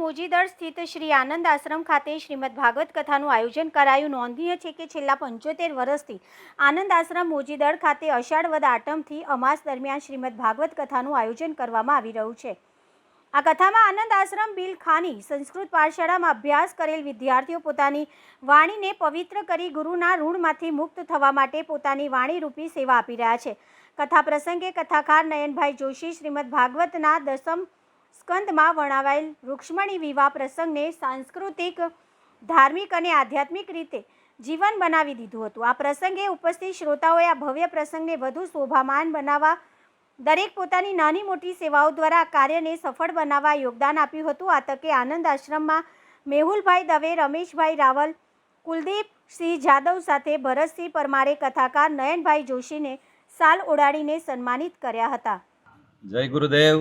મોજીદળ સ્થિત શ્રી આનંદ આશ્રમ ખાતે શ્રીમદ ભાગવત કથાનું આયોજન કરાયું। નોંધનીય છે કે છેલ્લા 75 વર્ષથી આનંદ આશ્રમ મોજીદળ ખાતે અષાઢ વદ આઠમથી અમાસ દરમિયાન શ્રીમદ ભાગવત કથાનું આયોજન કરવામાં આવી રહ્યું છે। આ કથામાં આનંદ આશ્રમ બિલખાની સંસ્કૃત પાઠશાળામાં અભ્યાસ કરેલ વિદ્યાર્થીઓ પોતાની વાણીને પવિત્ર કરી ગુરુના ઋણમાંથી મુક્ત થવા માટે પોતાની વાણીરૂપી સેવા આપી રહ્યા છે। કથા પ્રસંગે કથાકાર નયનભાઈ જોશી શ્રીમદ ભાગવતના 10મ સ્કંદમાં વર્ણવાયેલ રૂક્ષ્મણી વિવાહ પ્રસંગને સાંસ્કૃતિક, ધાર્મિક અને આધ્યાત્મિક રીતે જીવન બનાવી દીધું હતું। આ પ્રસંગે ઉપસ્થિત શ્રોતાઓએ આ ભવ્ય પ્રસંગને વધુ શોભામાન બનાવવા દરેક પોતાની નાની મોટી સેવાઓ દ્વારા આ કાર્યને સફળ બનાવવા યોગદાન આપ્યું હતું। આ તકે આનંદ આશ્રમમાં મેહુલભાઈ દવે, રમેશભાઈ રાવલ, કુલદીપસિંહ જાદવ સાથે ભરતસિંહ પરમારે કથાકાર નયનભાઈ જોશીને શાલ ઓઢાડીને સન્માનિત કર્યા હતા। જય ગુરુદેવ।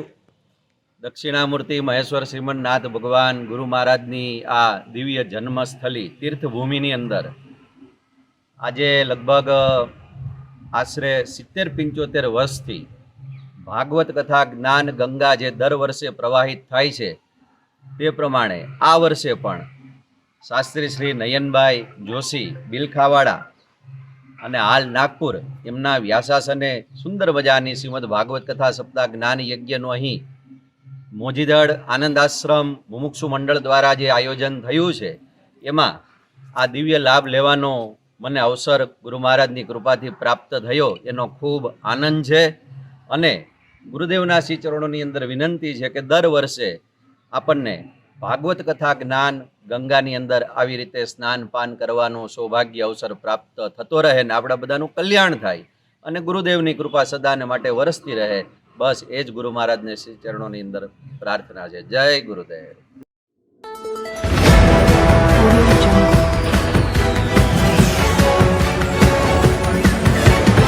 દક્ષિણામૂર્તિ મહેશ્વર શ્રીમન્નાથ ભગવાન ગુરુ મહારાજની આ દિવ્ય જન્મસ્થલી તીર્થભૂમિની અંદર આજે લગભગ આશરે 70-75 વર્ષથી ભાગવત કથા જ્ઞાન ગંગા જે દર વર્ષે પ્રવાહિત થાય છે તે પ્રમાણે આ વર્ષે પણ શાસ્ત્રી શ્રી નયનભાઈ જોશી બિલખાવાડા અને હાલ નાગપુર એમના વ્યાસાસને સુંદર મજાની શ્રીમદ ભાગવત કથા સપ્તાહ જ્ઞાન યજ્ઞનું અહીં મોજીદળ આનંદ આશ્રમ મુમુક્ષુ મંડળ દ્વારા જે આયોજન થયું છે એમાં આ દિવ્ય લાભ લેવાનો મને અવસર ગુરુ મહારાજની કૃપાથી પ્રાપ્ત થયો એનો ખૂબ આનંદ છે। અને ગુરુદેવના શ્રી ચરણોની અંદર વિનંતી છે કે દર વર્ષે આપણને ભાગવત કથા જ્ઞાન ગંગાની અંદર આવી રીતે સ્નાન પાન કરવાનો સૌભાગ્ય અવસર પ્રાપ્ત થતો રહે ને આપણા બધાનું કલ્યાણ થાય અને ગુરુદેવની કૃપા સદાને માટે વરસતી રહે। બસ એ જ ગુરુ મહારાજને શ્રી ચરણોની અંદર પ્રાર્થના છે। જય ગુરુદેવ।